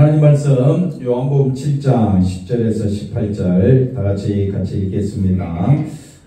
하나님 말씀 요한복음 7장 10절에서 18절 같이 읽겠습니다.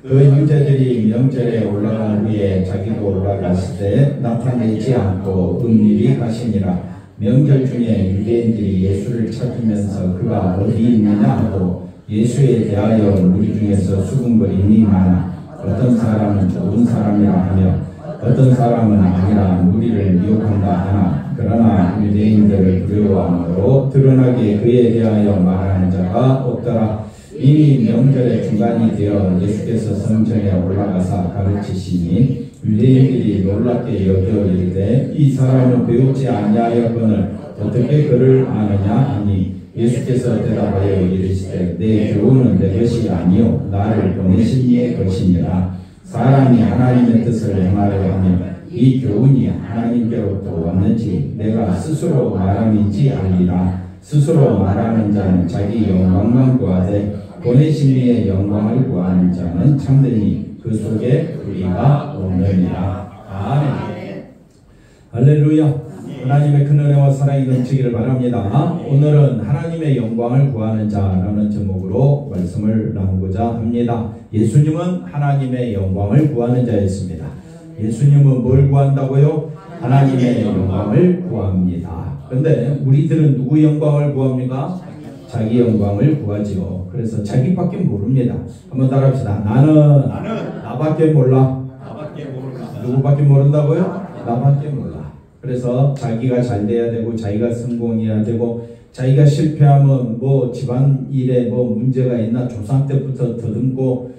그 형제들이 명절에 올라간 후에 자기도 올라갔을 때 나타내지 않고 은밀히 가시니라. 명절 중에 유대인들이 예수를 찾으면서 그가 어디 있느냐 하고 예수에 대하여 우리 중에서 수군거림이 많아 어떤 사람은 좋은 사람이라 하며 어떤 사람은 아니라 우리를 미혹한다 하나 그러나 유대인들을 두려워함으로 드러나게 그에 대하여 말하는 자가 없더라. 이미 명절의 중간이 되어 예수께서 성전에 올라가사 가르치시니 유대인들이 놀랍게 여겨 이르되 이 사람은 배우지 아니하였거늘 어떻게 그를 아느냐 하니 예수께서 대답하여 이르시되 내 교훈은 내 것이 아니요 나를 보내신 이의 것이니라. 사람이 하나님의 뜻을 행하려 하면 이 교훈이 하나님께로부터 왔는지 내가 스스로 말함인지 알리라. 스스로 말하는 자는 자기 영광만 구하되 보내신 이의 영광을 구하는 자는 참되니 그 속에 우리가 없느니라. 아멘. 할렐루야. 하나님의 큰 은혜와 사랑이 넘치기를 바랍니다. 오늘은 하나님의 영광을 구하는 자라는 제목으로 말씀을 나누고자 합니다. 예수님은 하나님의 영광을 구하는 자였습니다. 예수님은 뭘 구한다고요? 하나님의 영광을 구합니다. 그런데 우리들은 누구 영광을 구합니까? 자기 영광을 구하지요. 그래서 자기밖에 모릅니다. 한번 따라합시다. 나는 나밖에 몰라. 누구밖에 모른다고요? 나밖에 몰라. 그래서 자기가 잘 돼야 되고 자기가 성공해야 되고 자기가 실패하면 뭐 집안일에 뭐 문제가 있나 조상 때부터 더듬고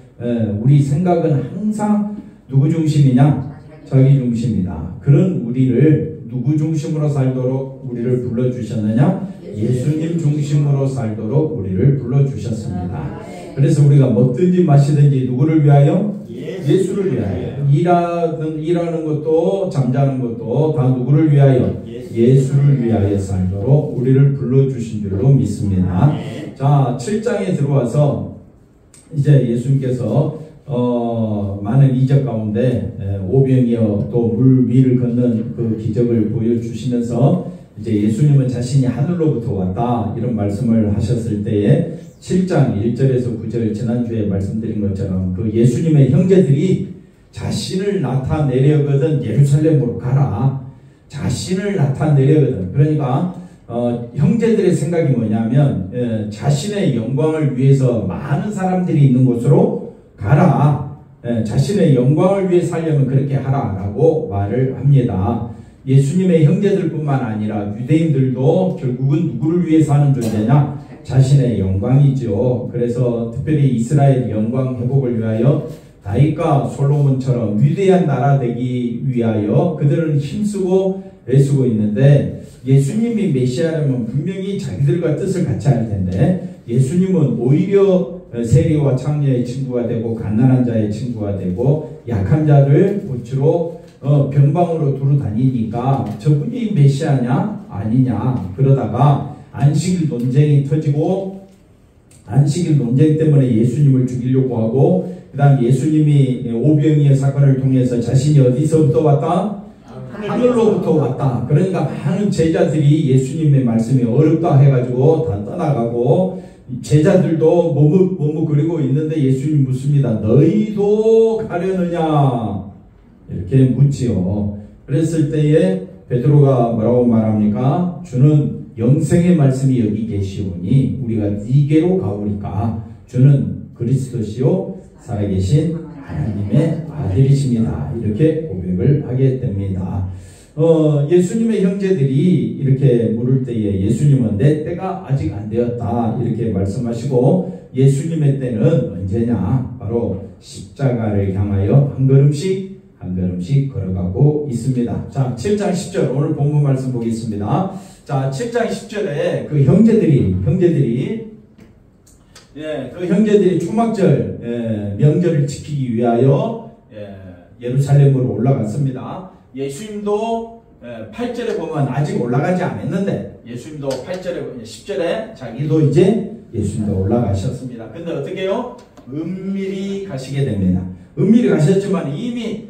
우리 생각은 항상 누구 중심이냐? 자기 중심이다. 그런 우리를 누구 중심으로 살도록 우리를 불러주셨느냐? 예수님 중심으로 살도록 우리를 불러주셨습니다. 그래서 우리가 먹든지 마시든지 누구를 위하여? 예수를 위하여. 일하는 것도 잠자는 것도 다 누구를 위하여? 예수를 위하여 살도록 우리를 불러주신 줄로 믿습니다. 자, 7장에 들어와서 이제 예수님께서 많은 이적 가운데 오병이어 또 물 위를 걷는 그 기적을 보여주시면서 이제 예수님은 자신이 하늘로부터 왔다 이런 말씀을 하셨을 때에 7장 1절에서 9절 지난주에 말씀드린 것처럼 그 예수님의 형제들이 자신을 나타내려거든 예루살렘으로 가라. 자신을 나타내려거든. 그러니까 형제들의 생각이 뭐냐면 자신의 영광을 위해서 많은 사람들이 있는 곳으로 가라. 자신의 영광을 위해 살려면 그렇게 하라라고 말을 합니다. 예수님의 형제들뿐만 아니라 유대인들도 결국은 누구를 위해서 하는 존재냐? 자신의 영광이죠. 그래서 특별히 이스라엘 영광 회복을 위하여 다윗과 솔로몬처럼 위대한 나라 되기 위하여 그들은 힘쓰고 애쓰고 있는데 예수님이 메시아라면 분명히 자기들과 뜻을 같이 할 텐데 예수님은 오히려 세리와 창녀의 친구가 되고 갓난한 자의 친구가 되고 약한 자를 보치로 변방으로 두루 다니니까 저분이 메시아냐 아니냐 그러다가 안식일 논쟁이 터지고 안식일 논쟁 때문에 예수님을 죽이려고 하고 그 다음 예수님이 오병이어 사건을 통해서 자신이 어디서부터 왔다? 하늘로부터 왔다. 그러니까 많은 제자들이 예수님의 말씀이 어렵다 해가지고 다 떠나가고 제자들도 머뭇거리고 있는데 예수님 묻습니다. 너희도 가려느냐? 이렇게 묻지요. 그랬을 때에 베드로가 뭐라고 말합니까? 주는 영생의 말씀이 여기 계시오니 우리가 네게로 가오리까 주는 그리스도시요 살아계신 하나님의 아들이십니다. 이렇게 고백을 하게 됩니다. 예수님의 형제들이 이렇게 물을 때에 예수님은 내 때가 아직 안 되었다 이렇게 말씀하시고 예수님의 때는 언제냐? 바로 십자가를 향하여 한 걸음씩 걸어가고 있습니다. 자, 7장 10절 오늘 본문 말씀 보겠습니다. 자, 7장 10절에 그 형제들이 그 형제들이 초막절 명절을 지키기 위하여 예루살렘으로 올라갔습니다. 예수님도 8절에 보면 아직 올라가지 않았는데 예수님도 8절에 10절에 자기도 이제 예수님도 올라가셨습니다. 근데 어떻게 해요? 은밀히 가시게 됩니다. 은밀히 가셨지만 이미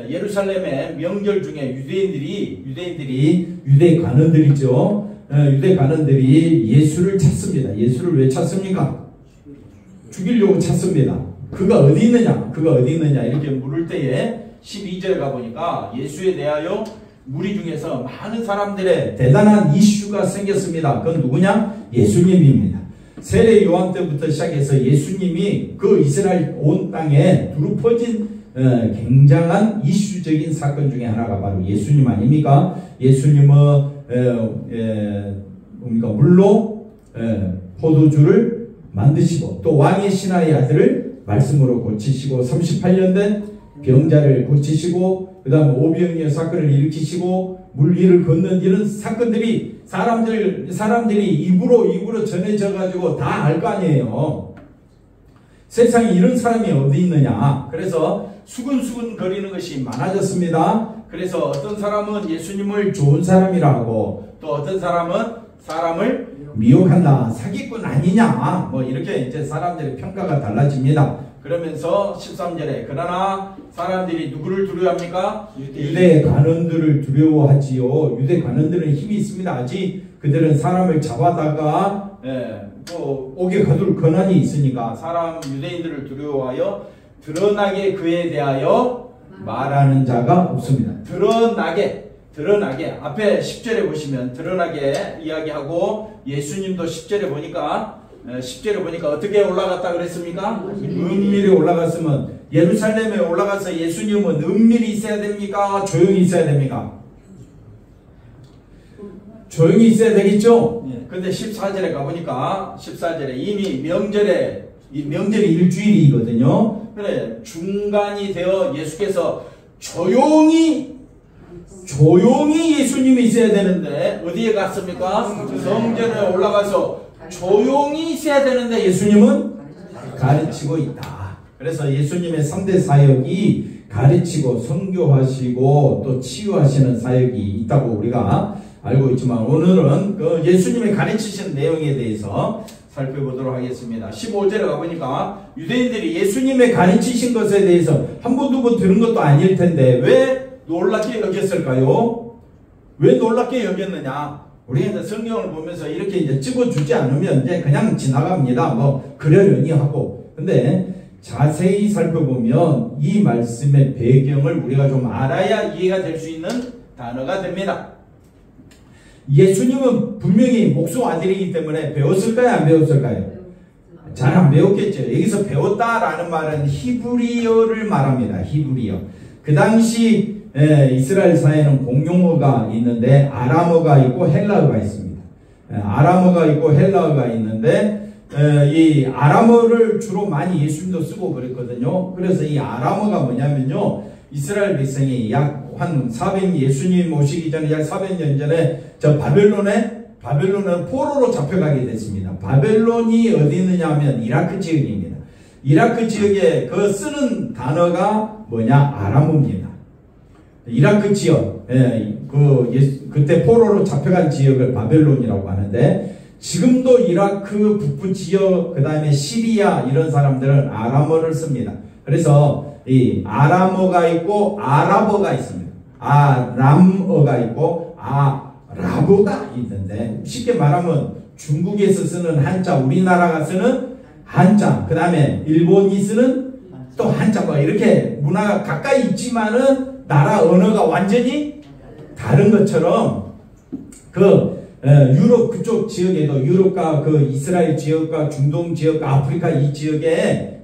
예루살렘의 명절 중에 유대인들이 유대 관원들이죠. 유대 관원들이 예수를 찾습니다. 예수를 왜 찾습니까? 죽이려고 찾습니다. 그가 어디 있느냐? 그가 어디 있느냐? 이렇게 물을 때에 12절에 가보니까 예수에 대하여 무리 중에서 많은 사람들의 대단한 이슈가 생겼습니다. 그건 누구냐? 예수님입니다. 세례 요한 때부터 시작해서 예수님이 그 이스라엘 온 땅에 두루 퍼진 굉장한 이슈적인 사건 중에 하나가 바로 예수님 아닙니까? 예수님은 물로 포도주를 만드시고 또 왕의 신하의 아들을 말씀으로 고치시고 38년 된 병자를 고치시고 그 다음 오병이어 사건을 일으키시고 물 위를 걷는 이런 사건들이 사람들이 입으로 전해져 가지고 다 알 거 아니에요. 세상에 이런 사람이 어디 있느냐. 그래서 수근수근 거리는 것이 많아졌습니다. 그래서 어떤 사람은 예수님을 좋은 사람이라 하고 또 어떤 사람은 사람을 미혹한다, 사기꾼 아니냐, 뭐 이렇게 이제 사람들의 평가가 달라집니다. 그러면서 13절에 그러나 사람들이 누구를 두려워합니까? 유대 관원들을 두려워하지요. 유대 관원들은 힘이 있습니다. 아직 그들은 사람을 잡아다가 또 옥에 가둘 권한이 있으니까 유대인들을 두려워하여 드러나게 그에 대하여 말하는 자가 없습니다. 드러나게 앞에 10절에 보시면 드러나게 이야기하고 예수님도 10절에 보니까 어떻게 올라갔다 그랬습니까? 은밀히 올라갔으면 예루살렘에 올라가서 예수님은 은밀히 있어야 됩니까? 조용히 있어야 됩니까? 조용히 있어야 되겠죠? 근데 14절에 가보니까 14절에 이미 명절이 일주일이거든요. 그래 중간이 되어 예수께서 조용히 예수님이 있어야 되는데 어디에 갔습니까? 성전에 올라가서 조용히 있어야 되는데 예수님은 가르치고 있다. 그래서 예수님의 3대 사역이 가르치고 선교하시고 또 치유하시는 사역이 있다고 우리가 알고 있지만 오늘은 그 예수님의 가르치신 내용에 대해서 살펴보도록 하겠습니다. 15절에 가보니까 유대인들이 예수님의 가르치신 것에 대해서 한 번 두 번 들은 것도 아닐 텐데 왜 놀랍게 여겼을까요? 왜 놀랍게 여겼느냐? 우리가 이제 성경을 보면서 이렇게 이제 찍어주지 않으면 이제 그냥 지나갑니다. 뭐 그러려니 하고. 근데 자세히 살펴보면 이 말씀의 배경을 우리가 좀 알아야 이해가 될 수 있는 단어가 됩니다. 예수님은 분명히 목수 아들이기 때문에 배웠을까요? 안 배웠을까요? 잘 안 배웠겠죠. 여기서 배웠다라는 말은 히브리어를 말합니다. 히브리어. 그 당시 이스라엘 사회는 공용어가 있는데 아람어가 있고 헬라어가 있습니다. 아람어가 있고 헬라어가 있는데 이 아람어를 주로 많이 예수님도 쓰고 그랬거든요. 그래서 이 아람어가 뭐냐면요. 이스라엘 백성이 약 한 400, 예수님 오시기 전에 약 400년 전에 저 바벨론에 포로로 잡혀가게 됐습니다. 바벨론이 어디 있느냐 하면 이라크 지역입니다. 이라크 지역에 그 쓰는 단어가 뭐냐? 아람어입니다. 이라크 지역, 그때 포로로 잡혀간 지역을 바벨론이라고 하는데 지금도 이라크 북부 지역, 그 다음에 시리아 이런 사람들은 아람어를 씁니다. 그래서 이 아람어가 있고 아랍어가 있습니다. 아람어가 있고 아랍어가 있는데 쉽게 말하면 중국에서 쓰는 한자, 우리나라가 쓰는 한자, 그 다음에 일본이 쓰는 또 한자, 뭐 이렇게 문화가 가까이 있지만은 나라 언어가 완전히 다른 것처럼 유럽 그쪽 지역에도 유럽과 그 이스라엘 지역과 중동 지역과 아프리카 이 지역에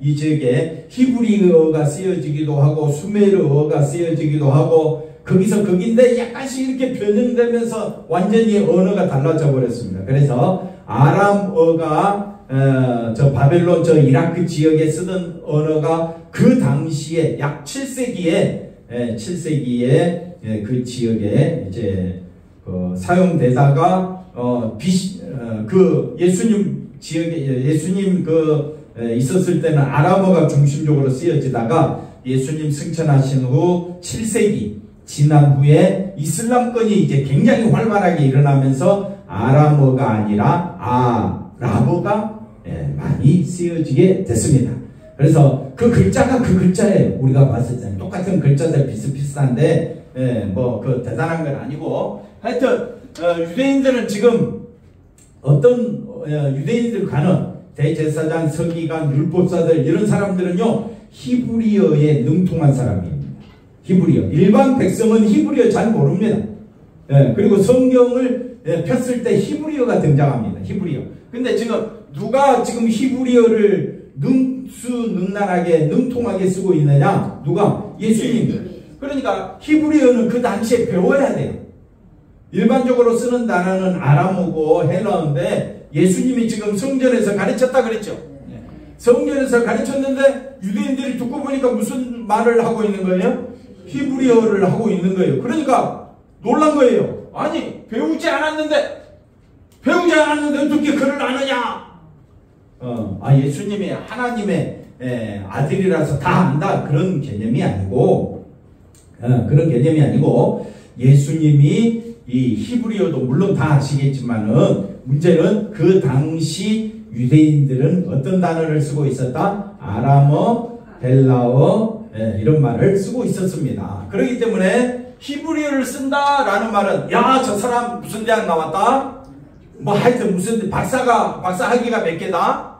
히브리어가 쓰여지기도 하고 수메르어가 쓰여지기도 하고 거기서 거긴데 약간씩 이렇게 변형되면서 완전히 언어가 달라져 버렸습니다. 그래서 아람어가 저 바벨론 저 이라크 지역에 쓰던 언어가 그 당시에 약 7세기에 그 지역에 이제 사용되다가 그 예수님 지역에 예수님 있었을 때는 아람어가 중심적으로 쓰여지다가 예수님 승천하신 후 7세기 지난 후에 이슬람권이 이제 굉장히 활발하게 일어나면서 아람어가 아니라 아랍어가 많이 쓰여지게 됐습니다. 그래서 그 글자가 그 글자에 우리가 봤을 때 똑같은 글자들 비슷비슷한데 뭐 대단한 건 아니고 하여튼 유대인들은 지금 어떤 유대인들 가는 대제사장, 서기관, 율법사들 이런 사람들은요 히브리어에 능통한 사람입니다. 히브리어. 일반 백성은 히브리어 잘 모릅니다. 그리고 성경을 폈을 때 히브리어가 등장합니다. 히브리어. 근데 지금 누가 지금 히브리어를 능수능란하게 능통하게 쓰고 있느냐? 누가? 예수님. 그러니까 히브리어는 그 당시에 배워야 돼요. 일반적으로 쓰는 단어는 아람어고 헬라어인데 예수님이 지금 성전에서 가르쳤다 그랬죠. 성전에서 가르쳤는데 유대인들이 듣고 보니까 무슨 말을 하고 있는 거예요? 히브리어를 하고 있는 거예요. 그러니까 놀란 거예요. 아니 배우지 않았는데 어떻게 글을 아느냐? 예수님이 하나님의 아들이라서 다 안다 그런 개념이 아니고 예수님이 이 히브리어도 물론 다 아시겠지만은 문제는 그 당시 유대인들은 어떤 단어를 쓰고 있었다? 아람어, 헬라어 이런 말을 쓰고 있었습니다. 그렇기 때문에 히브리어를 쓴다라는 말은 야, 저 사람 무슨 대학 나왔다? 뭐 하여튼 무슨 박사학위가 몇 개다?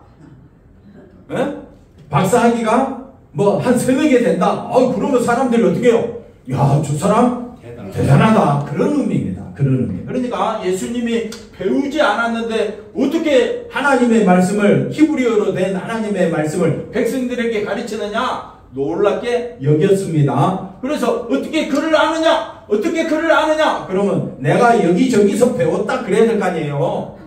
박사학위가 뭐 한 3-4개 된다? 그러면 사람들이 어떻게 해요? 야, 저 사람 대단하다. 그런 의미입니다. 그런 의미. 그러니까 예수님이 배우지 않았는데 어떻게 하나님의 말씀을 히브리어로 된 하나님의 말씀을 백성들에게 가르치느냐? 놀랍게 여겼습니다. 그래서 어떻게 글을 아느냐? 그러면 내가 여기저기서 배웠다 그래야 될 거 아니에요.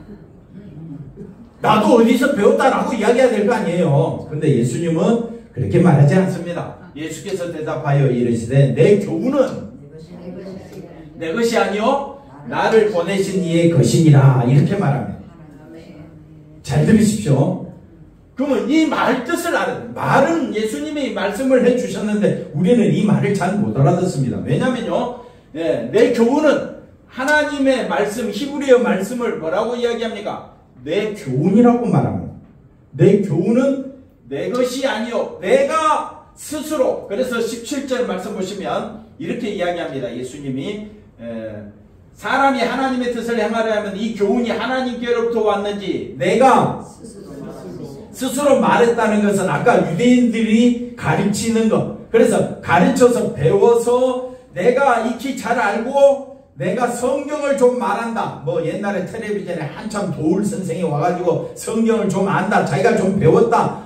나도 어디서 배웠다라고 이야기해야 될 거 아니에요. 근데 예수님은 그렇게 말하지 않습니다. 예수께서 대답하여 이르시되 내 교훈은 내 것이 아니요 나를 보내신 이의 것이니라 이렇게 말합니다. 잘 들으십시오. 그러면 이 말 뜻을 말은 예수님이 말씀을 해주셨는데 우리는 이 말을 잘 못 알아듣습니다. 왜냐면요 내 교훈은 하나님의 말씀 히브리어 말씀을 뭐라고 이야기합니까? 내 교훈이라고 말합니다. 내 교훈은 내 것이 아니요 내가 스스로. 그래서 17절 말씀 보시면 이렇게 이야기합니다. 예수님이 사람이 하나님의 뜻을 행하려 하면 이 교훈이 하나님께로부터 왔는지 내가 스스로 말했다는 것은 아까 유대인들이 가르치는 것. 그래서 가르쳐서 배워서 내가 익히 잘 알고 내가 성경을 좀 말한다. 뭐 옛날에 텔레비전에 한참 도울 선생이 와가지고 성경을 좀 안다. 자기가 좀 배웠다.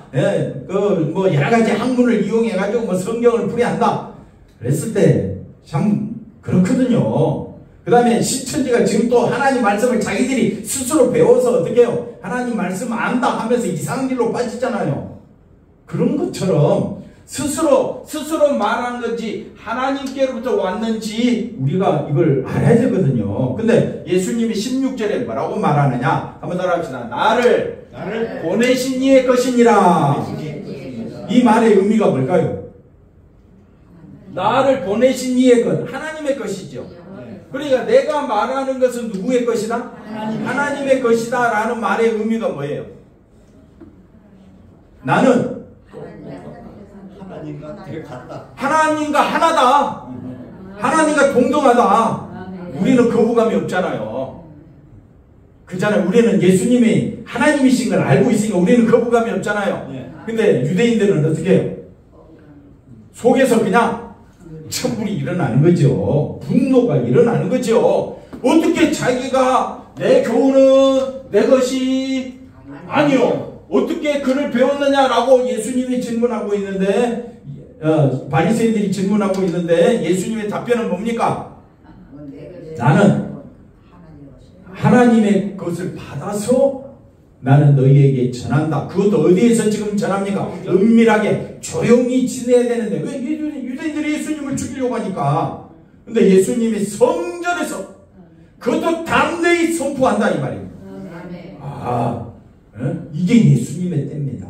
뭐 여러 가지 학문을 이용해가지고 뭐 성경을 풀이한다. 그랬을 때 참 그렇거든요. 그 다음에 신천지가 지금 또 하나님 말씀을 자기들이 스스로 배워서 어떻게 해요? 하나님 말씀 안다 하면서 이상한 길로 빠지잖아요. 그런 것처럼 스스로 말한 건지 하나님께로부터 왔는지 우리가 이걸 알아야 되거든요. 근데 예수님이 16절에 뭐라고 말하느냐? 한번 따라합시다. 나를 보내신 이의 것이니라. 이 말의 의미가 뭘까요? 나를 보내신 이의 것, 하나님의 것이죠. 그러니까 내가 말하는 것은 누구의 것이다? 하나님의 것이다 라는 말의 의미가 뭐예요? 나는 하나님과 하나다. 하나님과 동등하다. 우리는 거부감이 없잖아요. 그잖아요. 우리는 예수님이 하나님이신 걸 알고 있으니까 우리는 거부감이 없잖아요. 근데 유대인들은 어떻게 해요? 속에서 그냥 천불이 일어나는 거죠. 분노가 일어나는 거죠. 어떻게 자기가 내 교훈은 내 것이 아니요. 어떻게 그를 배웠느냐라고 예수님이 질문하고 있는데 바리새인들이 질문하고 있는데 예수님의 답변은 뭡니까? 나는 하나님의 것을 받아서 나는 너희에게 전한다. 그것도 어디에서 지금 전합니까? 은밀하게 조용히 지내야 되는데 왜 유대인들이 예수님을 죽이려고 하니까. 근데 예수님이 성전에서 그것도 담대히 선포한다 이 말입니다. 이게 예수님의 때입니다.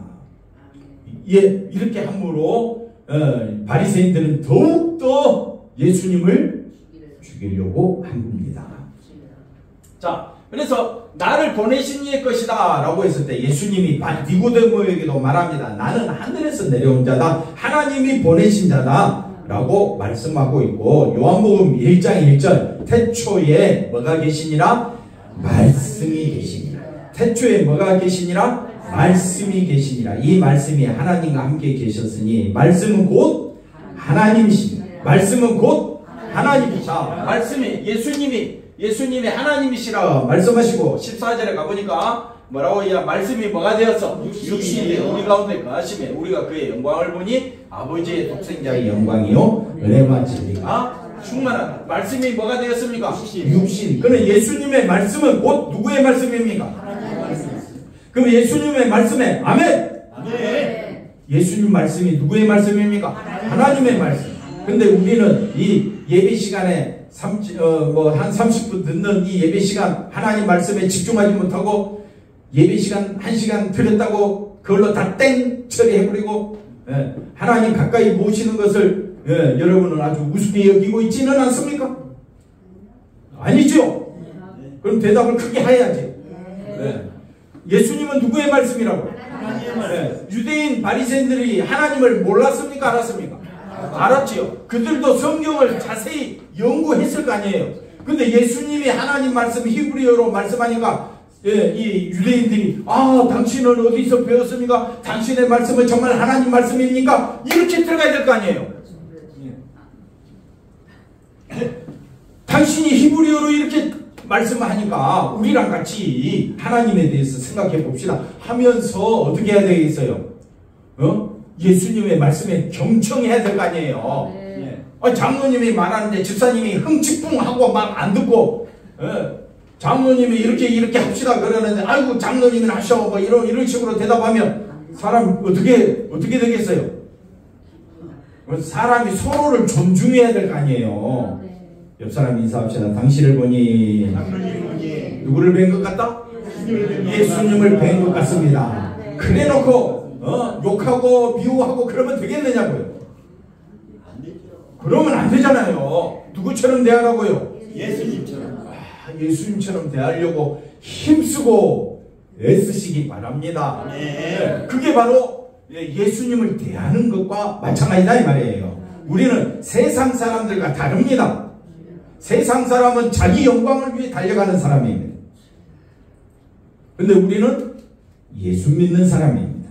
이렇게 함으로 바리새인들은 더욱더 예수님을 죽이려고 한 겁니다. 자, 그래서 나를 보내신 이의 것이다 라고 했을 때 예수님이 니고데모에게도 말합니다. 나는 하늘에서 내려온 자다. 하나님이 보내신 자다 라고 말씀하고 있고, 요한복음 1장 1절 태초에 뭐가 계시니라? 말씀이 계시니라. 태초에 뭐가 계시니라? 말씀이 계시니라. 이 말씀이 하나님과 함께 계셨으니 말씀은 곧 하나님이시니라. 말씀은 곧 하나님이시라. 말씀이 예수님이 하나님이시라 말씀하시고 14절에 가보니까 뭐라고 해야 말씀이 뭐가 되었어? 육신이 우리 가운데 거하심에 우리가 그의 영광을 보니 아버지의 독생자의 영광이요 은혜와 진리가 충만한 말씀이 뭐가 되었습니까? 육신. 그럼 예수님의 말씀은 곧 누구의 말씀입니까? 그럼 예수님의 말씀에 아멘. 예수님 말씀이 누구의 말씀입니까? 하나님의 말씀. 근데 우리는 이 예배 시간에 한 30분 듣는 이 예배 시간 하나님 말씀에 집중하지 못하고 예배 시간 1시간 드렸다고 그걸로 다 땡 처리해버리고 하나님 가까이 모시는 것을 여러분은 아주 우습게 여기고 있지는 않습니까? 아니죠? 그럼 대답을 크게 해야지. 예수님은 누구의 말씀이라고? 유대인 바리새인들이 하나님을 몰랐습니까? 알았습니까? 알았지요. 그들도 성경을 자세히 연구했을 거 아니에요. 근데 예수님이 하나님 말씀 히브리어로 말씀하니까 이 유대인들이 당신은 어디서 배웠습니까? 당신의 말씀은 정말 하나님 말씀입니까? 이렇게 들어가야 될 거 아니에요. 당신이 히브리어로 이렇게 말씀하니까 우리랑 같이 하나님에 대해서 생각해 봅시다 하면서 어떻게 해야 되겠어요? 예수님의 말씀에 경청해야 될 거 아니에요. 장로님이 말하는데 집사님이 흥칫뿡하고 막 안 듣고 장로님이 이렇게 합시다 그러는데 아이고 장로님이 하셔 뭐 이런 식으로 대답하면 사람 어떻게 되겠어요? 사람이 서로를 존중해야 될 거 아니에요. 옆 사람 인사합시다. 당신을 보니 누구를 뵌 것 같다? 예수님을 뵌 것 같습니다. 그래 놓고 욕하고 미워하고 그러면 되겠느냐고요. 그러면 안 되잖아요. 누구처럼 대하라고요? 예수님처럼 대하려고 힘쓰고 애쓰시기 바랍니다. 그게 바로 예수님을 대하는 것과 마찬가지다 이 말이에요. 우리는 세상 사람들과 다릅니다. 세상 사람은 자기 영광을 위해 달려가는 사람입니다. 근데 우리는 예수 믿는 사람입니다.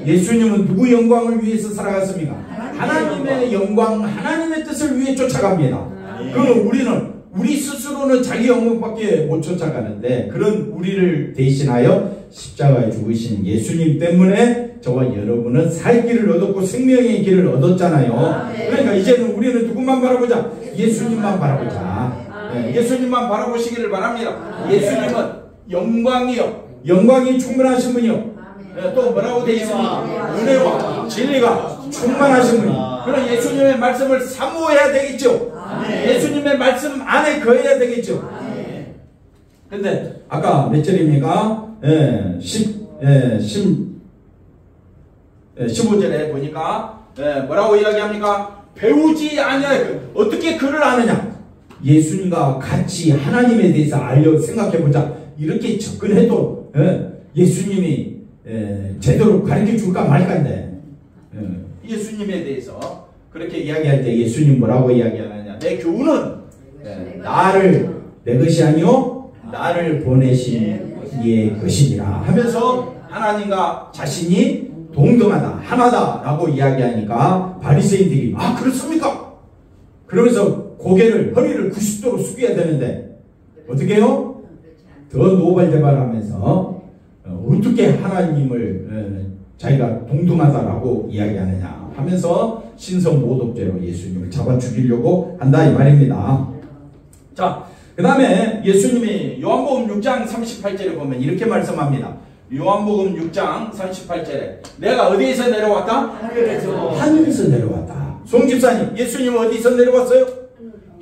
예수님은 누구 영광을 위해서 살아갔습니까? 하나님의 영광, 하나님의 뜻을 위해 쫓아갑니다. 그럼 우리는 우리 스스로는 자기 영광밖에 못 쫓아가는데 그런 우리를 대신하여 십자가에 죽으신 예수님 때문에 저와 여러분은 살 길을 얻었고 생명의 길을 얻었잖아요. 그러니까 이제는 우리는 누구만 바라보자? 예수님만 바라보자. 예수님만 바라보시기를 바랍니다. 예수님은 영광이 충만하신 분이요. 또 뭐라고 되어 있습니까? 은혜와 진리가 충만하신 분이. 그럼 예수님의 말씀을 사모해야 되겠죠. 예수님의 말씀 안에 거해야 되겠죠. 근데 아까 몇 절입니까? 15절에 보니까 뭐라고 이야기합니까? 배우지 아니하여 어떻게 그를 아느냐? 예수님과 같이 하나님에 대해서 생각해보자. 이렇게 접근해도 예수님이 제대로 가르쳐 줄까 말까인데 예수님에 대해서 그렇게 이야기할 때 예수님 뭐라고 이야기하느냐? 내 교훈은 내 것이 아니요 나를 보내신 이의 것이니라 하면서 하나님과 자신이 동등하다 하나다라고 이야기하니까 바리새인들이 그렇습니까? 그러면서 허리를 90도로 숙여야 되는데 어떻게 해요? 더 노발대발하면서 어떻게 하나님을 자기가 동등하다라고 이야기하느냐 하면서 신성모독죄로 예수님을 잡아 죽이려고 한다 이 말입니다. 자, 그 다음에 예수님이 요한복음 6장 38절에 보면 이렇게 말씀합니다. 요한복음 6장 38절에 내가 어디에서 내려왔다? 하늘에서 내려왔다. 송집사님, 예수님은 어디서 내려왔어요?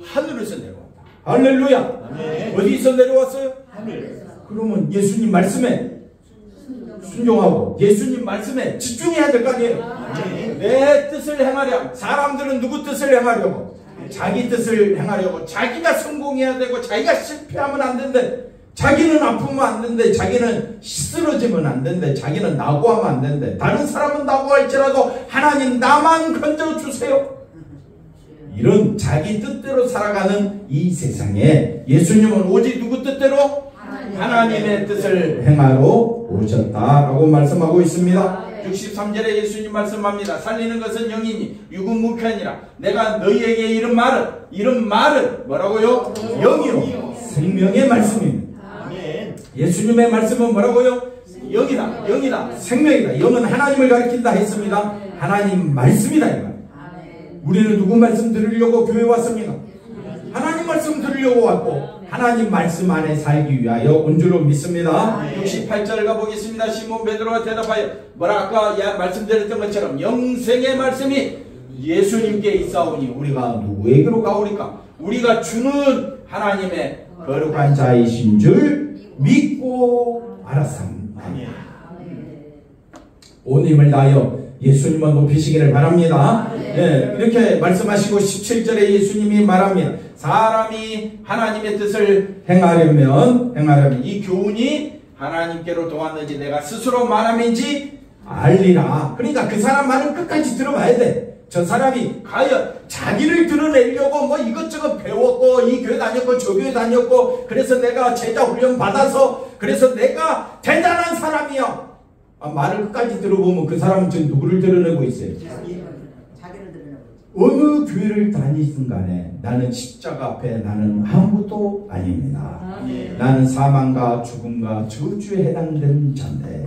하늘에서 내려왔다. 할렐루야. 어디서 내려왔어요? 하늘에서. 그러면 예수님 말씀에 순종하고 예수님 말씀에 집중해야 될 거 아니에요? 내 뜻을 행하려. 사람들은 누구 뜻을 행하려고? 자기 뜻을 행하려고. 자기가 성공해야 되고 자기가 실패하면 안 된대. 자기는 아프면 안 된대. 자기는 쓰러지면 안 된대. 자기는 낙오하면 안 된대. 다른 사람은 낙오할지라도 하나님 나만 건져주세요. 이런 자기 뜻대로 살아가는 이 세상에 예수님은 오직 누구 뜻대로? 하나님의 뜻을 행하러 오셨다라고 말씀하고 있습니다. 63절에 예수님 말씀합니다. 살리는 것은 영이니 육은 무편이라. 내가 너희에게 이런 말은 뭐라고요? 영이요 생명의 말씀입니다. 예수님의 말씀은 뭐라고요? 영이다 생명이다. 영은 하나님을 가리킨다 했습니다. 하나님 말씀이다 이 말. 우리는 누구 말씀 들으려고 교회 왔습니까? 하나님 말씀 들으려고 왔고 하나님 말씀 안에 살기 위하여 온 줄로 믿습니다. 68절 가보겠습니다. 시몬 베드로가 대답하여 뭐라 아까 말씀드렸던 것처럼 영생의 말씀이 예수님께 있사오니 우리가 누구에게로 가오리까? 우리가 주는 하나님의 거룩한 자이신 줄 믿고 알았습니다. 온 힘을 다하여 예수님을 높이시기를 바랍니다. 네, 이렇게 말씀하시고 17절에 예수님이 말합니다. 사람이 하나님의 뜻을 행하려면 이 교훈이 하나님께로 동왔는지 내가 스스로 말함인지 알리라. 그러니까 그 사람 말은 끝까지 들어봐야 돼. 저 사람이 과연 자기를 드러내려고 뭐 이것저것 배웠고 이 교회 다녔고 저 교회 다녔고 그래서 내가 제자 훈련 받아서 그래서 내가 대단한 사람이야. 말을 끝까지 들어보면 그 사람은 지금 누구를 드러내고 있어요? 자기를 드러내고 있어요. 어느 교회를 다니든 간에 나는 십자가 앞에 나는 아무것도 아닙니다. 나는 사망과 죽음과 저주에 해당된 자인데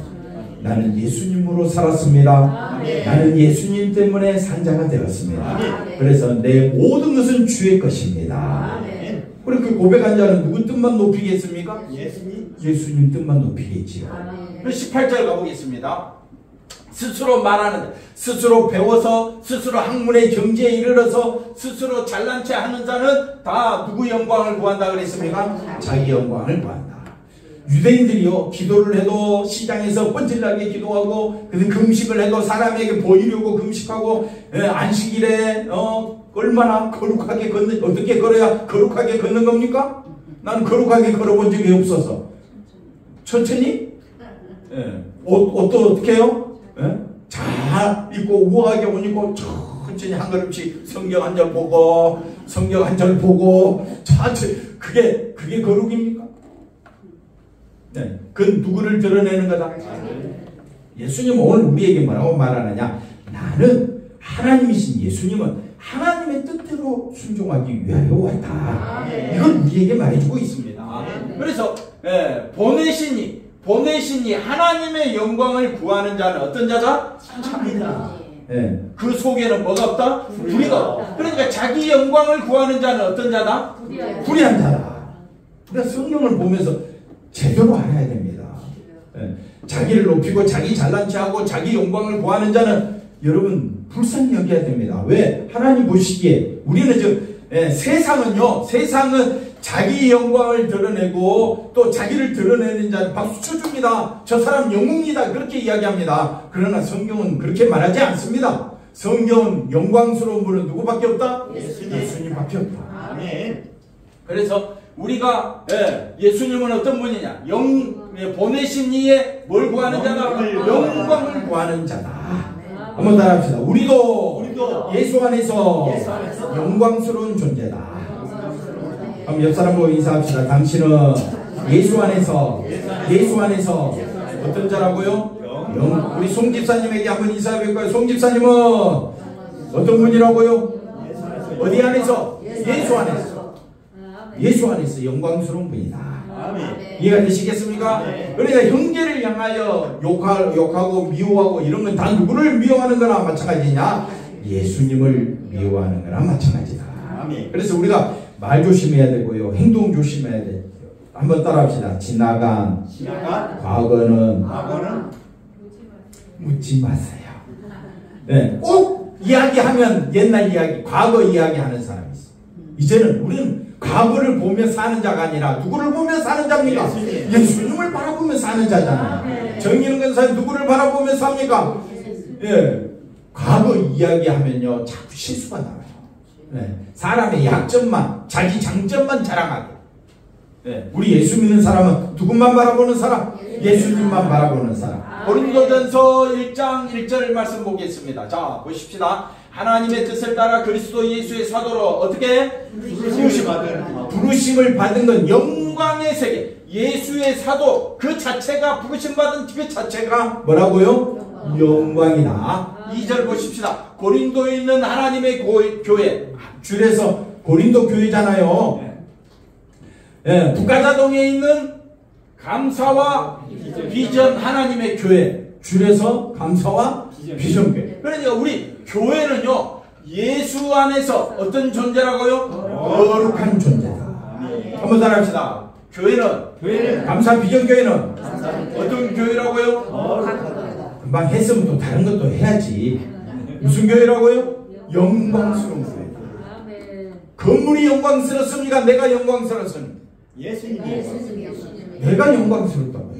나는 예수님으로 살았습니다. 나는 예수님 때문에 산 자가 되었습니다. 그래서 내 모든 것은 주의 것입니다. 그렇게 고백한 자는 누구 뜻만 높이겠습니까? 예수님 뜻만 높이겠지요. 18절 가보겠습니다. 스스로 말하는, 스스로 배워서 스스로 학문의 경지에 이르러서 스스로 잘난 체 하는 자는 다 누구 영광을 구한다 그랬습니까? 자기 영광을 구한다. 유대인들이요 기도를 해도 시장에서 뻔질나게 기도하고 금식을 해도 사람에게 보이려고 금식하고 안식일에 얼마나 거룩하게 걷는, 어떻게 걸어야 거룩하게 걷는 겁니까? 나는 거룩하게 걸어본 적이 없어서. 천천히? 옷도 어떻게 해요? 잘 입고 우아하게 옷 입고 천천히 한 걸음씩 성경 한 절 보고 성경 한 절 보고 천천히. 그게 거룩입니까? 네, 그건 누구를 드러내는 거다? 예수님은 오늘 우리에게 뭐라고 말하느냐? 나는 하나님이신 예수님은 하나님의 뜻대로 순종하기 위하여 왔다. 이걸 우리에게 말해주고 있습니다. 그래서 보내시니 하나님의 영광을 구하는 자는 어떤 자다? 참이다. 그 속에는 뭐가 없다? 불의가 없다. 그러니까 자기 영광을 구하는 자는 어떤 자다? 불의한 자다. 우리가 성경을 보면서 제대로 알아야 됩니다. 자기를 높이고 자기 잘난 체하고 자기 영광을 구하는 자는 여러분 불쌍히 여겨야 됩니다. 왜? 하나님 보시기에 우리는 세상은 자기 영광을 드러내고 또 자기를 드러내는 자는 박수 쳐줍니다. 저 사람 영웅이다 그렇게 이야기합니다. 그러나 성경은 그렇게 말하지 않습니다. 성경은 영광스러운 분은 누구밖에 없다? 예수님밖에 없다. 아멘. 그래서 우리가 예수님은 어떤 분이냐? 보내신 이에 뭘 구하는 자다? 영광을 구하는 자다. 한번 따라합시다. 우리도 예수 안에서 영광스러운 존재다. 그럼 옆 사람 보고 인사합시다. 당신은 예수 안에서 어떤 자라고요? 우리 송 집사님에게 한번 인사해볼까요? 송 집사님은 어떤 분이라고요? 어디 안에서? 예수 안에서 영광스러운 분이다. 이해가 되시겠습니까? 그러니까 형제를 향하여 욕하고 미워하고 이런 건 다 누구를 미워하는 거나 마찬가지냐? 예수님을 미워하는 거나 마찬가지다. 그래서 우리가 말 조심해야 되고요. 행동 조심해야 돼요. 한번 따라합시다. 지나간 과거는 묻지 마세요. 꼭 이야기하면 옛날 이야기, 과거 이야기하는 사람이 있어. 이제는 우리는 과거를 보며 사는 자가 아니라 누구를 보며 사는 자입니까? 예수님을 바라보며 사는 자잖아요. 정의는 근사에 누구를 바라보며 삽니까? 과거 이야기하면요 자꾸 실수가 나와요. 사람의 약점만, 자기 장점만 자랑하게. 우리 예수 믿는 사람은 누구만 바라보는 사람? 예수님만 바라보는 사람. 고린도전서 1장 1절 말씀 보겠습니다. 자, 보십시다. 하나님의 뜻을 따라 그리스도 예수의 사도로 어떻게 부르심을 받은 건 영광의 세계, 예수의 사도 그 자체가 부르심 받은 그 자체가 뭐라고요? 영광이다. 2절 보십시다. 고린도에 있는 하나님의 교회, 줄여서 고린도 교회잖아요. 예, 북가자동에 있는 감사와 비전 하나님의 교회, 줄여서 감사와 비전 교회. 그러니까 우리 교회는요, 예수 안에서 어떤 존재라고요? 거룩한 존재다. 한번 따라합시다. 교회는 감사 비전 교회는 어떤 교회라고요? 금방 했으면 또 다른 것도 해야지. 무슨 교회라고요? 영광스러운 교회. 건물이 영광스럽습니까? 내가 영광스럽습니까? 내가 영광스럽다고.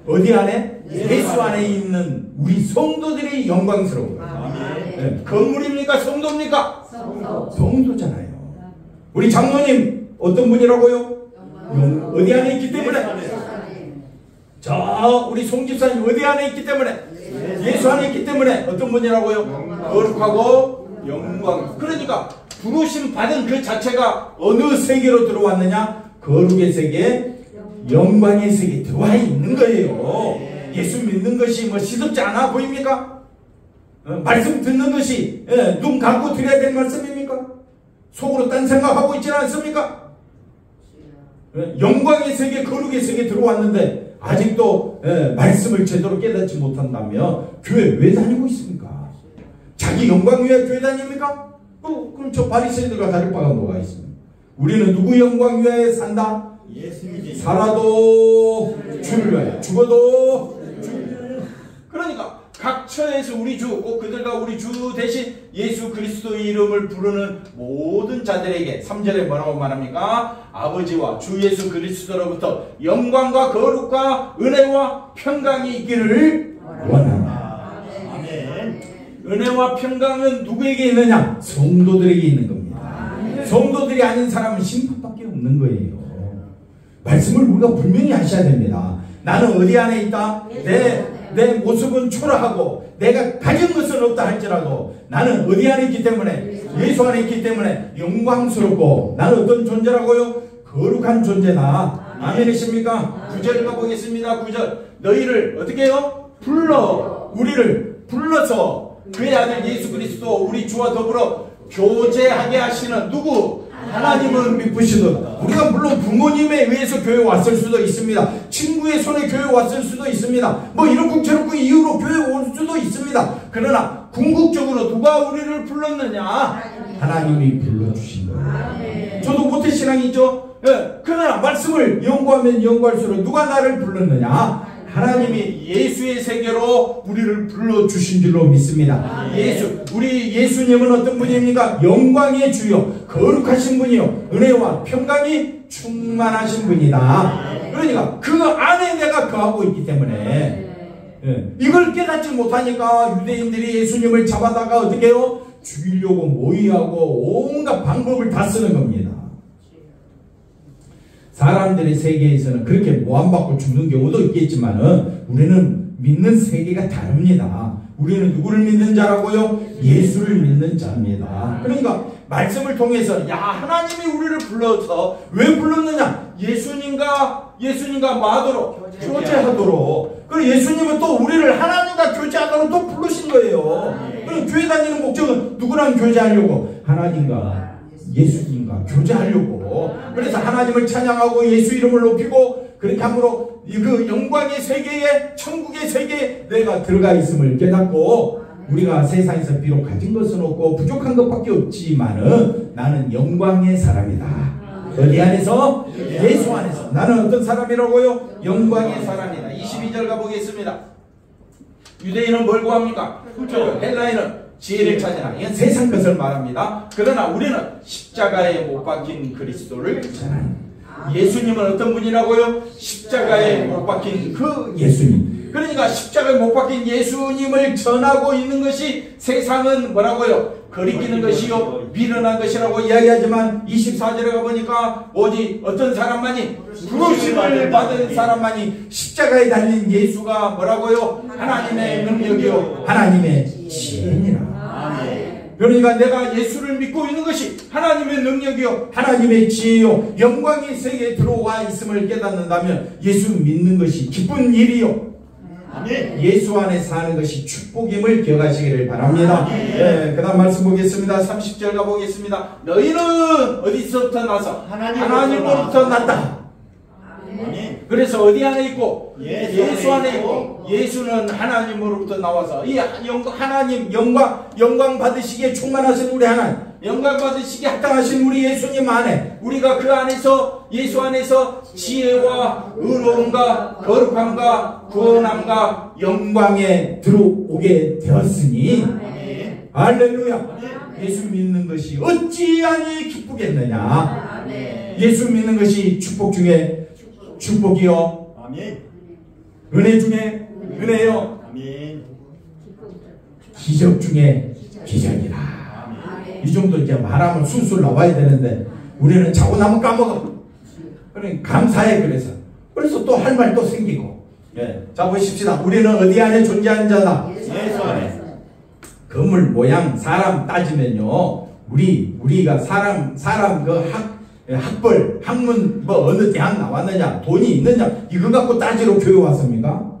어디 안에? 예수 안에 있는 우리 성도들이 영광스러운 거예요. 네. 건물입니까? 성도입니까? 성도잖아요. 우리 장로님 어떤 분이라고요? 어디 안에 있기 때문에? 저 우리 송집사님 어디 안에 있기 때문에? 예수 안에 있기 때문에 어떤 분이라고요? 거룩하고 영광. 그러니까 부르심 받은 그 자체가 어느 세계로 들어왔느냐? 거룩의 세계, 영광의 세계에 들어와 있는 거예요. 예수 믿는 것이 뭐 시덥지 않아 보입니까? 말씀 듣는 것이 눈 감고 드려야 될 말씀입니까? 속으로 딴 생각하고 있지 않습니까? 영광의 세계, 거룩의 세계에 들어왔는데 아직도 말씀을 제대로 깨닫지 못한다면 교회 왜 다니고 있습니까? 자기 영광 위해 교회 다닙니까? 그럼 저 바리새인들과 다를 바가 뭐가 있습니까? 우리는 누구 영광 위하여 산다? 살아도 주를 위하여, 죽어도 주를. 그러니까 각 처에서 우리 주, 꼭 그들과 우리 주 대신 예수 그리스도의 이름을 부르는 모든 자들에게 3절에 뭐라고 말합니까? 아버지와 주 예수 그리스도로부터 영광과 거룩과 은혜와 평강이 있기를 원하노라. 은혜와 평강은 누구에게 있느냐? 성도들에게 있는 겁니다. 성도들이 아닌 사람은 심판밖에 없는 거예요. 말씀을 우리가 분명히 하셔야 됩니다. 나는 어디 안에 있다? 내 모습은 초라하고 내가 가진 것은 없다 할지라도 나는 어디 안에 있기 때문에? 예수 안에 있기 때문에 영광스럽고 나는 어떤 존재라고요? 거룩한 존재다. 아멘이십니까? 9절 가보겠습니다. 9절. 너희를 어떻게 해요? 우리를 불러서 그의 아들 예수 그리스도 우리 주와 더불어 교제하게 하시는 누구? 하나님은 미쁘시도다. 우리가 물론 부모님에 의해서 교회 왔을 수도 있습니다. 친구의 손에 교회 왔을 수도 있습니다. 뭐 이렇고 저렇고 이유로 교회 올 수도 있습니다. 그러나 궁극적으로 누가 우리를 불렀느냐? 하나님이 불러주신 거예요. 저도 모태신앙이죠. 그러나 말씀을 연구하면 연구할수록 누가 나를 불렀느냐? 하나님이 예수의 세계로 우리를 불러주신 줄로 믿습니다. 우리 예수님은 어떤 분입니까? 영광의 주요, 거룩하신 분이요, 은혜와 평강이 충만하신 분이다. 그러니까 그 안에 내가 거하고 있기 때문에 이걸 깨닫지 못하니까 유대인들이 예수님을 잡아다가 어떻게 해요? 죽이려고 모의하고 온갖 방법을 다 쓰는 겁니다. 사람들의 세계에서는 그렇게 모함받고 죽는 경우도 있겠지만은 우리는 믿는 세계가 다릅니다. 우리는 누구를 믿는 자라고요? 예수를 믿는 자입니다. 그러니까 말씀을 통해서 야 하나님이 우리를 불러서 왜 불렀느냐? 예수님과 뭐 하도록? 교제하도록. 그리고 예수님은 또 우리를 하나님과 교제하도록 또 부르신 거예요. 그럼 교회 다니는 목적은 누구랑 교제하려고? 하나님과 예수님과 교제하려고. 그래서 하나님을 찬양하고 예수 이름을 높이고 그렇게 함으로 그 영광의 세계에, 천국의 세계에 내가 들어가 있음을 깨닫고 우리가 세상에서 비록 가진 것은 없고 부족한 것밖에 없지만은 나는 영광의 사람이다. 어디 안에서? 예수 안에서. 나는 어떤 사람이라고요? 영광의 사람이다. 22절 가보겠습니다. 유대인은 뭘 구합니까? 헬라인은 지혜를 찾으라. 이건 세상 것을 말합니다. 그러나 우리는 십자가에 못 박힌 그리스도를 전하는 예수님은 어떤 분이라고요? 십자가에 못 박힌 그 예수님. 그러니까 십자가에 못 박힌 예수님을 전하고 있는 것이 세상은 뭐라고요? 거리끼는 것이요 미련한 것이라고 이야기하지만 24절에 가보니까 오직 어떤 사람만이 부르심을 받은 사람만이 십자가에 달린 예수가 뭐라고요? 하나님의 능력이요 하나님의 지혜니라. 그러니까 내가 예수를 믿고 있는 것이 하나님의 능력이요 하나님의 지혜요 영광의 세계에 들어와 있음을 깨닫는다면 예수 믿는 것이 기쁜 일이요 아멘. 예수 안에 사는 것이 축복임을 기억하시기를 바랍니다. 그 다음 말씀 보겠습니다. 30절 가보겠습니다. 너희는 어디서부터 나서? 하나님으로부터 났다. 아멘. 그래서 어디 안에 있고? 예수 안에 있고 예수는 하나님으로부터 나와서 이 하나님 영광 받으시기에 충만하신 우리 하나님 영광 받으시기에 합당하신 우리 예수님 안에 우리가 그 안에서 예수 안에서 지혜와 의로움과 거룩함과 구원함과 영광에 들어오게 되었으니 할렐루야. 예수 믿는 것이 어찌하니 기쁘겠느냐. 예수 믿는 것이 축복 중에 축복이요 아멘. 은혜 중에 은혜요 아멘. 기적 중에 기적이라. 이 정도 이제 말하면 술술 나와야 되는데 우리는 자고 나면 까먹어. 그러니까 감사해. 그래서 또 할 말 또 생기고. 자 보십시다. 우리는 어디 안에 존재하는 자다? 예수 안에. 건물 모양 사람 따지면요 우리가 사람 그 학벌 학문 뭐 어느 대학 나왔느냐 돈이 있느냐 이거 갖고 따지러 교회 왔습니까?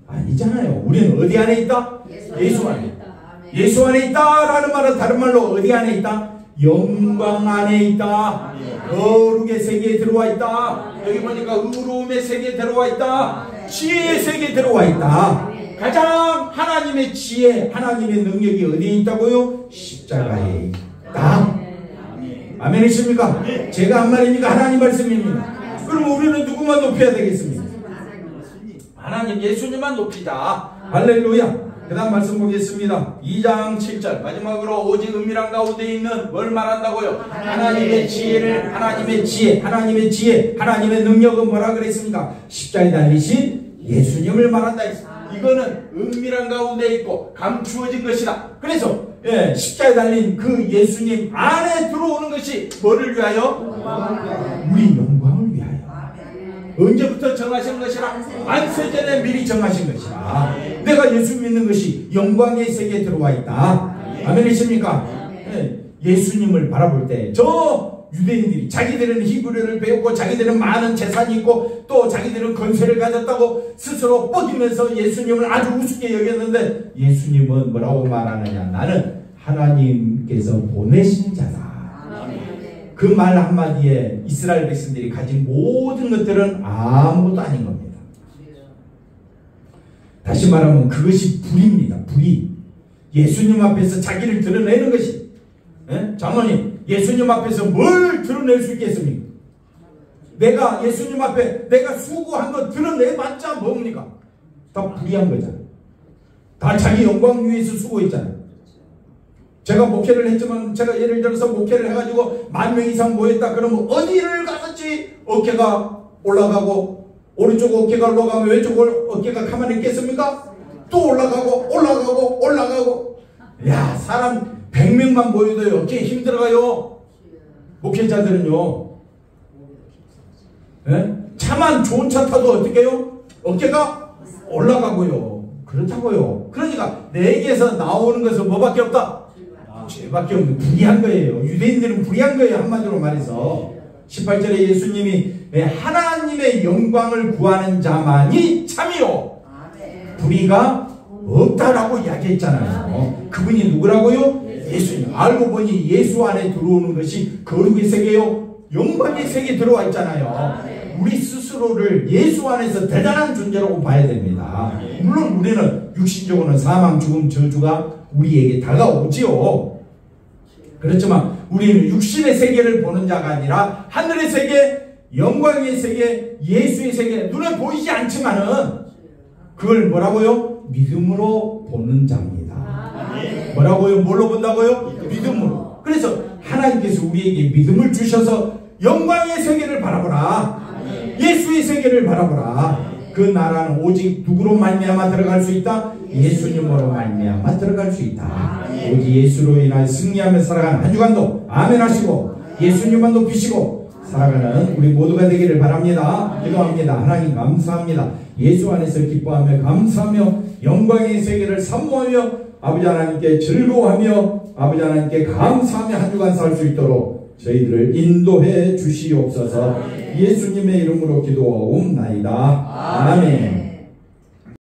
아니잖아요. 우리는 어디 안에 있다? 예수 안에 있다. 예수 안에 있다라는 말은 다른 말로 어디 안에 있다? 영광 안에 있다. 거룩의 세계에 들어와 있다. 여기 보니까 의로움의 세계에 들어와 있다. 지혜의 세계에 들어와 있다. 가장 하나님의 지혜 하나님의 능력이 어디에 있다고요? 십자가에 있다. 아멘이십니까? 제가 한 말입니까? 하나님 말씀입니다. 그럼 우리는 누구만 높여야 되겠습니까? 하나님 예수님만 높이자. 할렐루야. 그 다음 말씀 보겠습니다. 2장 7절 마지막으로 오직 은밀한 가운데 있는 뭘 말한다고요? 하나님의 지혜를 하나님의 지혜 하나님의 능력은 뭐라 그랬습니까? 십자가에 달리신 예수님을 말한다 했습니다. 이거는 은밀한 가운데 있고 감추어진 것이다. 그래서 십자가에 달린 그 예수님 안에 들어오는 것이 뭐를 위하여? 우리 영광을 위하여. 언제부터 정하신 것이라? 안세전에 미리 정하신 것이라. 내가 예수 믿는 것이 영광의 세계에 들어와 있다. 아멘이십니까? 예수님을 바라볼 때 저 유대인들이 자기들은 히브리어를 배웠고 자기들은 많은 재산이 있고 또 자기들은 건세를 가졌다고 스스로 뻗으면서 예수님을 아주 우습게 여겼는데 예수님은 뭐라고 말하느냐? 나는 하나님께서 보내신 자다. 그 말 한마디에 이스라엘 백성들이 가진 모든 것들은 아무것도 아닌 겁니다. 다시 말하면 그것이 불입니다. 불이. 예수님 앞에서 자기를 드러내는 것이. 장로님, 예수님 앞에서 뭘 드러낼 수 있겠습니까? 내가 예수님 앞에 내가 수고한 거 드러내봤자 뭡니까? 다 불의한 거잖아요. 다 자기 영광 위해서 수고했잖아요. 제가 목회를 했지만 제가 예를 들어서 목회를 해가지고 10,000명 이상 모였다 그러면 어디를 가든지 어깨가 올라가고 오른쪽 어깨가 올라가면 왼쪽 어깨가 가만히 있겠습니까? 또 올라가고 야 사람 100명만 모여도 어깨 힘들어가요. 목회자들은요 차만 좋은 차 타도 어떻게 해요? 어깨가 올라가고요. 그렇다고요. 그러니까 내게서 나오는 것은 뭐밖에 없다? 죄밖에 없는 불의한 거예요. 유대인들은 불의한 거예요. 한마디로 말해서 18절에 예수님이 하나님의 영광을 구하는 자만이 참이요 불의가 없다라고 이야기했잖아요. 그분이 누구라고요? 예수님. 알고 보니 예수 안에 들어오는 것이 거룩의 세계요 영광의 세계에 들어와 있잖아요. 우리 스스로를 예수 안에서 대단한 존재라고 봐야 됩니다. 물론 우리는 육신적으로는 사망, 죽음, 저주가 우리에게 다가오지요. 그렇지만 우리는 육신의 세계를 보는 자가 아니라 하늘의 세계, 영광의 세계, 예수의 세계, 눈에 보이지 않지만은 그걸 뭐라고요? 믿음으로 보는 자입니다. 뭐라고요? 뭘로 본다고요? 믿음으로. 그래서 하나님께서 우리에게 믿음을 주셔서 영광의 세계를 바라보라. 예수의 세계를 바라보라. 그 나라는 오직 누구로 말미암아 들어갈 수 있다? 예수님으로 말미암아 들어갈 수 있다. 오직 예수로 인하여 승리하며 살아가는 한 주간도 아멘 하시고 예수님만 높이시고 살아가는 우리 모두가 되기를 바랍니다. 기도합니다. 하나님 감사합니다. 예수 안에서 기뻐하며 감사하며 영광의 세계를 사모하며 아버지 하나님께 즐거워하며 아버지 하나님께 감사하며 한 주간 살 수 있도록 저희들을 인도해 주시옵소서. 예수님의 이름으로 기도하옵나이다. 아멘.